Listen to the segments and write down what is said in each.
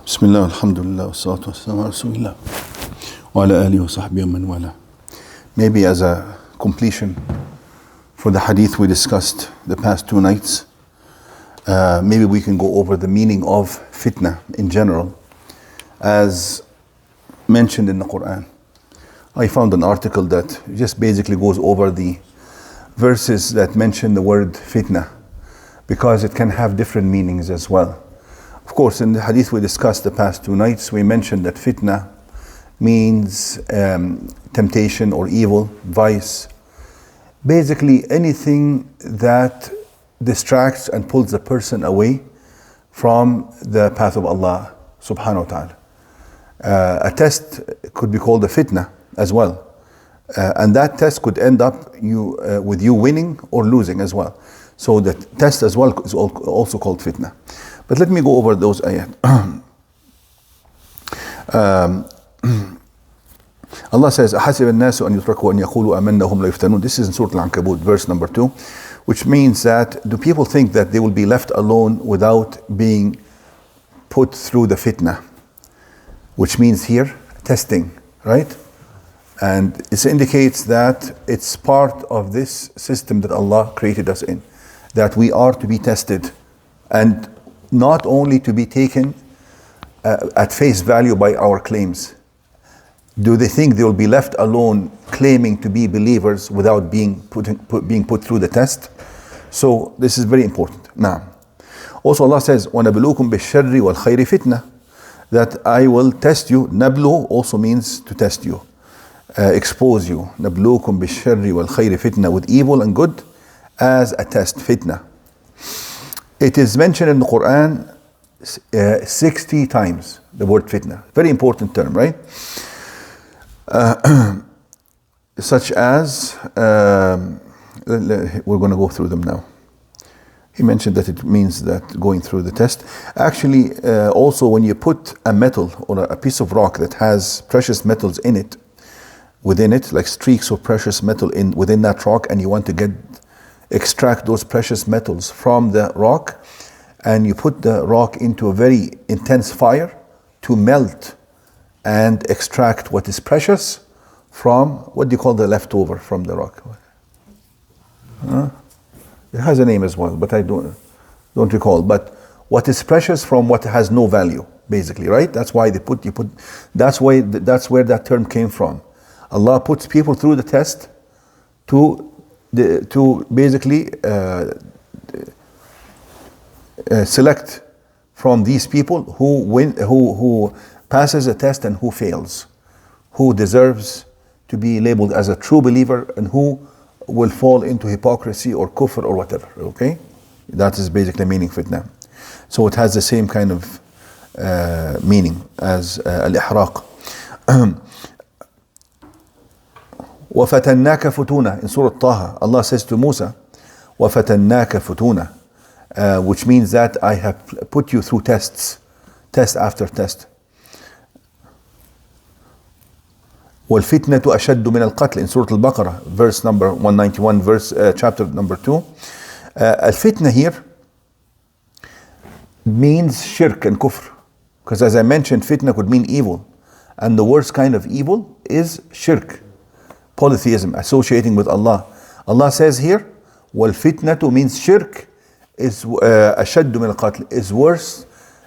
Bismillah, alhamdulillah, wa salatu wa salam ala rasulillah, wa ala alihi wa sahbihi wa man wala. Maybe as a completion for the hadith we discussed the past two nights, maybe we can go over the meaning of fitna in general, as mentioned in the Quran. I found an article that just basically goes over the verses that mention the word fitna, because it can have different meanings as well. Of course, in the hadith we discussed the past two nights, we mentioned that fitna means temptation or evil, vice. Basically anything that distracts and pulls the person away from the path of Allah subhanahu wa ta'ala. A test could be called a fitna as well. And that test could end up with you winning or losing as well. So the test as well is also called fitna. But let me go over those ayat. Allah says, أَحَسِبَ النَّاسُ أَنْ يُتْرَكُوا أَنْ يَقُولُوا آمَنَّا وَهُمْ لَا يُفْتَنُونَ. This is in Surah Al-Ankabut, verse number 2, which means that do people think that they will be left alone without being put through the fitna? Which means here, testing, right? And this indicates that it's part of this system that Allah created us in, that we are to be tested, and not only to be taken at face value by our claims. Do they think they will be left alone claiming to be believers without being put through the test? So this is very important. Now, also Allah says, وَنَبْلُوكُمْ بِالشَّرِّ وَالْخَيْرِ فِتْنَةً, that I will test you. Nablu also means to test you, expose you. نَبْلُوكُمْ بِالشَّرِّ وَالْخَيْرِ فِتْنَةً, with evil and good as a test, fitna. It is mentioned in the Quran 60 times, the word fitna. Very important term, right? Such as, we're going to go through them now. He mentioned that it means that going through the test. Actually, also when you put a metal or a piece of rock that has precious metals in it, within it, like streaks of precious metal within that rock, and you want to extract those precious metals from the rock, and you put the rock into a very intense fire to melt and extract what is precious from, what do you call the leftover from the rock? It has a name as well, but I don't recall. But what is precious from what has no value, basically, right? That's why that's where that term came from. Allah puts people through the test to basically select from these people who passes a test and who fails, who deserves to be labeled as a true believer and who will fall into hypocrisy or kufr or whatever. Okay, that is basically meaning fitna. So it has the same kind of meaning as al-ihraq. وَفَتَنَّاكَ فُتُونَ, in Surah Taha, Allah says to Musa, وَفَتَنَّاكَ فُتُونَ, which means that I have put you through tests, test after test. وَالْفِتْنَةُ أَشَدُّ مِنَ الْقَتْلِ, in Surah Al-Baqarah, verse number 191, chapter number 2. Al-fitna here means shirk and kufr, because as I mentioned, fitna could mean evil, and the worst kind of evil is shirk, polytheism, associating with Allah. Allah says here, وَالْفِتْنَةُ means shirk is أَشَدُّ مِنَ الْقَتْلِ, is worse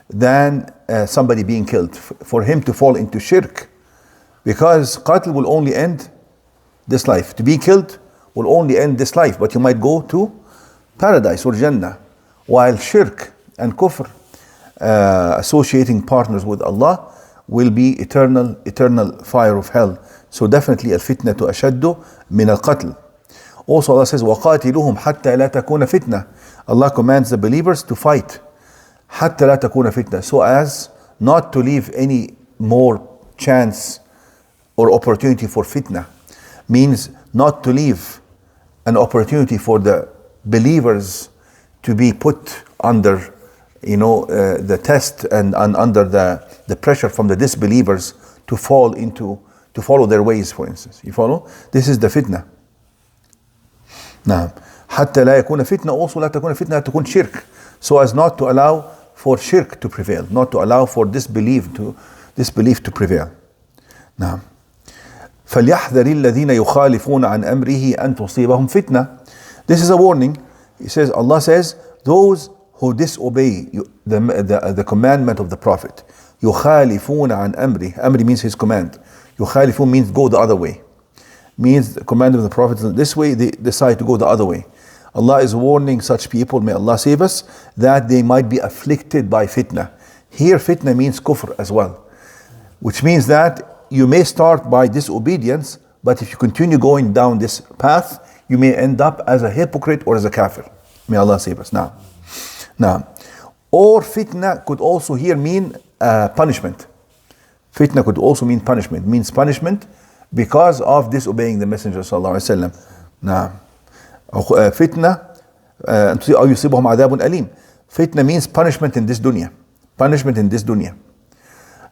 than somebody being killed. For him to fall into shirk, because qatl will only end this life. To be killed will only end this life, but you might go to paradise or Jannah. While shirk and kufr, associating partners with Allah, will be eternal fire of hell. So definitely al-fitnatu ashaddu min al-qatl. Also Allah says, وَقَاتِلُهُمْ حَتَّى لَا تَكُونَ فِتْنَةً. Allah commands the believers to fight, حَتَّى لَا تَكُونَ فِتْنَةً, so as not to leave any more chance or opportunity for fitna. Means not to leave an opportunity for the believers to be put under the test and under the pressure from the disbelievers to follow their ways, for instance. You follow? This is the fitna. Now, حتى لا يكون فتنة, also لا تكون فتنة, تكون shirk, so as not to allow for shirk to prevail, not to allow for disbelief to prevail. Now, فَلْيَحْذَرِ الَّذِينَ يُخَالِفُونَ عَنْ أَمْرِهِ أَن تُصِيبَهُم فِتْنَةٌ. This is a warning. Allah says, those who disobey the commandment of the Prophet, يُخَالِفُونَ عَنْ أَمْرِهِ. Amri means his command. يُخَالِفُون means go the other way. Means the command of the Prophet is this way, they decide to go the other way. Allah is warning such people, may Allah save us, that they might be afflicted by fitna. Here fitna means kufr as well, which means that you may start by disobedience, but if you continue going down this path, you may end up as a hypocrite or as a kafir. May Allah save us. Now, or fitna could also here mean punishment. Fitna could also mean punishment, means punishment because of disobeying the Messenger sallallahu alaihi wasallam. Now, fitna, أو يصيبهم عذاب أليم. Fitna means punishment in this dunya. Punishment in this dunya.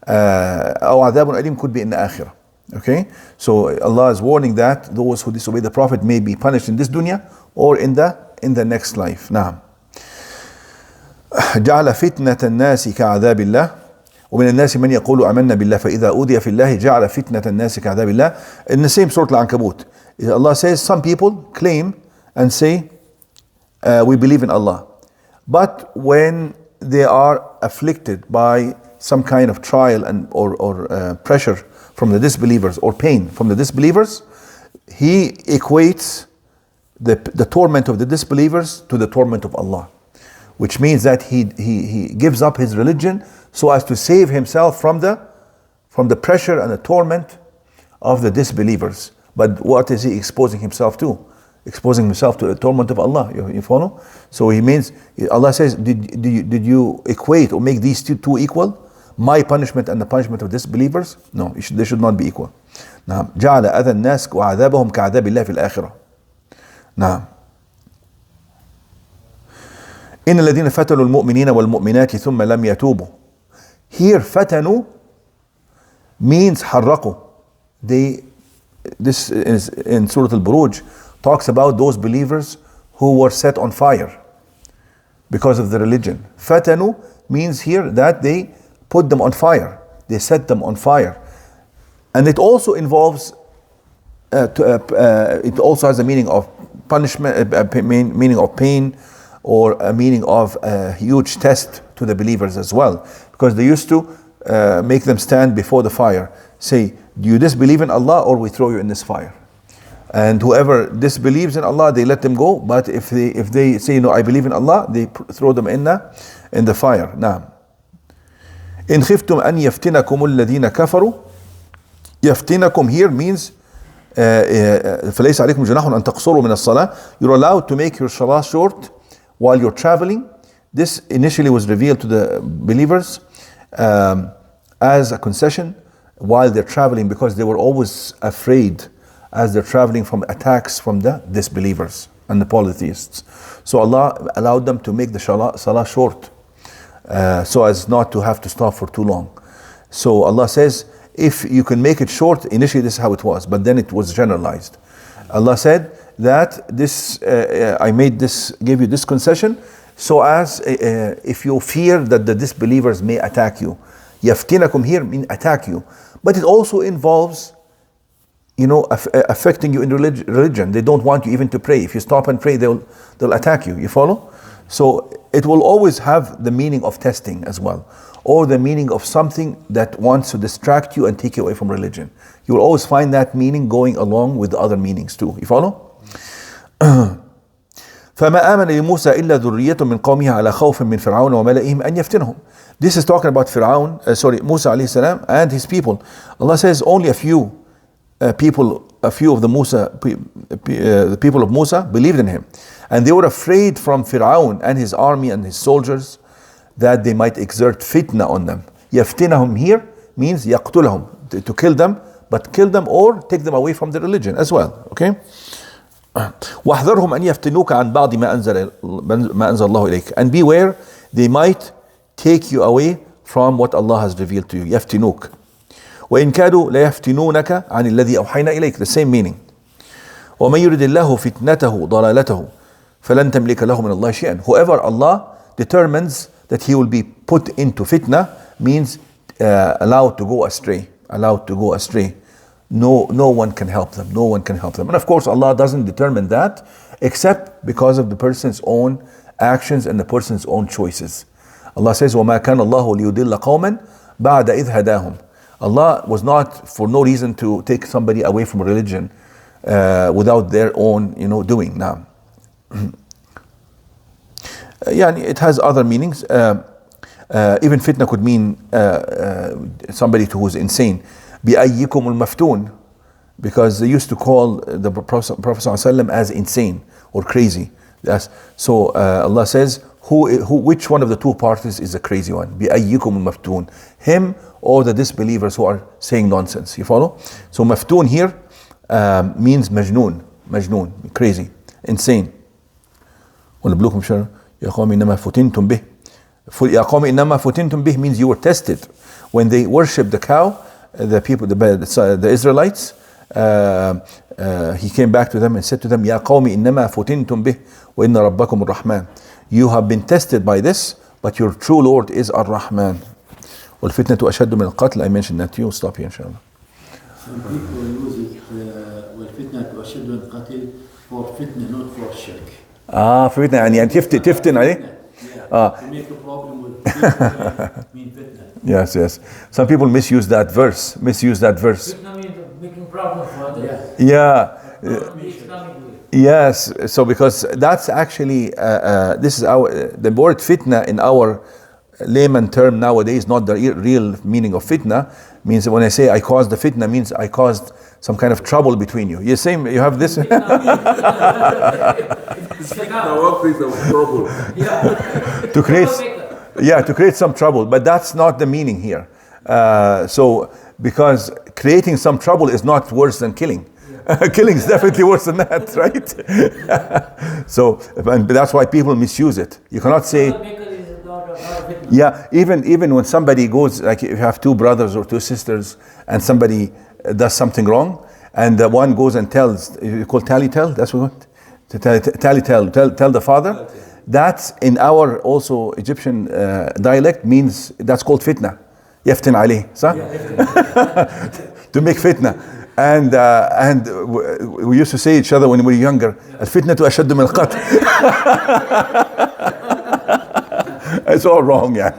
أو عذاب أليم could be in the akhirah. Okay, so Allah is warning that those who disobey the Prophet may be punished in this dunya or in the next life. نعم. جعل فتنة الناس كعذاب الله ومن الناس من يقول آمنا بالله فإذا أوذي في الله جعل فتنة الناس كعذاب الله. In the same Surah Al-Ankabut, Allah says some people claim and say we believe in Allah, but when they are afflicted by some kind of trial and or pressure from the disbelievers or pain from the disbelievers, he equates the torment of the disbelievers to the torment of Allah, which means that he gives up his religion so as to save himself from the pressure and the torment of the disbelievers. But what is he exposing himself to? Exposing himself to the torment of Allah. You follow? So he means, Allah says, did you equate or make these two equal? My punishment and the punishment of disbelievers? No, they should not be equal. نعم. جعل أذى الناس وعذابهم كعذاب الله في الآخرة. نعم. إن الذين فتنوا المؤمنين والمؤمنات ثم لم يتوبوا. Here فتنوا means حرقوا. This is in Surah Al-Buruj, talks about those believers who were set on fire because of the religion. فتنوا means here that they put them on fire, they set them on fire, and it also involves it also has a meaning of punishment, meaning of pain, or a meaning of a huge test to the believers as well, because they used to make them stand before the fire, say, do you disbelieve in Allah or we throw you in this fire? And whoever disbelieves in Allah, they let them go, but if they say, no, I believe in Allah, they throw them in the fire. Now, إن خفتم أن يفتنكم الذين كفروا. يفتنكم here means فليس عليكم جناح أن تقصروا من الصلاة. You're allowed to make your salah short while you're traveling. This initially was revealed to the believers as a concession while they're traveling, because they were always afraid as they're traveling from attacks from the disbelievers and the polytheists. So Allah allowed them to make the salah short, so as not to have to stop for too long. So Allah says, if you can make it short, initially this is how it was, but then it was generalized. Allah said that gave you this concession, so as if you fear that the disbelievers may attack you. Yaftinakum here mean attack you, but it also involves, affecting you in religion. They don't want you even to pray. If you stop and pray, they'll attack you. You follow? So it will always have the meaning of testing as well, or the meaning of something that wants to distract you and take you away from religion. You will always find that meaning going along with the other meanings too. You follow? فما آمن لموسى إلا ذرية من قومه على خوف من فرعون وملئهم أن يفتنهم. This is talking about Musa alayhi salam and his people. Allah says only a few of the people of Musa believed in him, and they were afraid from Fir'aun and his army and his soldiers that they might exert fitna on them. Yaftinahum here means yaqtulahum, to kill them, but kill them or take them away from the religion as well. Okay. وَاحْذَرْهُمْ أَنْ يَفْتِنُوكَ عَنْ بَعْضِ مَا أَنزَلَ اللَّهُ إِلَيْكَ. And beware, they might take you away from what Allah has revealed to you. يَفْتِنُوكَ. وَإِنْ كَادُوا لَيَفْتِنُونَكَ عَنِ الَّذِي أَوْحَيْنَا إِلَيْكَ. The same meaning. وَمَنْ يُرِدِ اللَّهُ فِتْنَتَهُ ضَلَالَتَهُ فَلَنْ تَمْلِكَ لَهُ مِنَ اللَّهِ شَيْئًا. Whoever Allah determines that he will be put into fitna means allowed to go astray. Allowed to go astray. No one can help them. No one can help them. And of course, Allah doesn't determine that except because of the person's own actions and the person's own choices. Allah says, وَمَا كَانَ اللَّهُ لِيُضِلَّ قَوْمًا بَعْدَ إِذْ هَدَاهُمْ. Allah was not for no reason to take somebody away from religion without their own, doing. Now, it has other meanings. Even fitna could mean somebody who is insane. بِأَيِّكُمُ الْمَفْتُونَ, because they used to call the Prophet ﷺ as insane or crazy. So Allah says, which one of the two parties is the crazy one? بِأَيِّكُمُ الْمَفْتُونَ, him or the disbelievers who are saying nonsense. You follow? So maftoon here means majnoon, crazy, insane. وَنَبْلُوكُمْ شَرًّا يَا قَوْمِ إِنَّمَا فُتِنْتُمْ بِهِ. يَا قَوْمِ إِنَّمَا فُتِنْتُمْ بِهِ means you were tested. When they worshipped the cow, the people, the Israelites, he came back to them and said to them, يَا قَوْمِ إِنَّمَا فُتِنْتُمْ بِهِ وَإِنَّ رَبَّكُمُ الرَّحْمَنُ. You have been tested by this, but your true Lord is Ar-Rahman. وَالْفِتْنَةُ أَشَدُّ مِنَ الْقَتْلِ. I mentioned that to you. Stop here, inshallah. Some people use it, وَالْفِتْنَةُ أَشَدُّ مِنَ الْقَتْلِ, for fitna, not for shirk. فتنة يعني تفتن عليه. To make a problem with fitna mean fitna. Yes. Some people misuse that verse. Fitna means making problems for others. Yeah. Islamically. Yes. So because that's actually this is the word fitna in our layman term nowadays, not the real meaning of fitna. Means when I say I caused the fitna, means I caused some kind of trouble between you. You have this. The workplace of trouble. to create some trouble, but that's not the meaning here. So because creating some trouble is not worse than killing. Killing is definitely worse than that, right? So and that's why people misuse it. You cannot say. Yeah, even when somebody goes, like if you have two brothers or two sisters and somebody does something wrong, and the one goes and tells, you call tally-tell, that's what? Tally-tell, tell the father. That's in our also Egyptian dialect means, that's called fitna. Yaftin alayh, to make fitna. And we used to say each other when we were younger, al-fitnatu ashaddu min al-qatl. It's all wrong, yeah.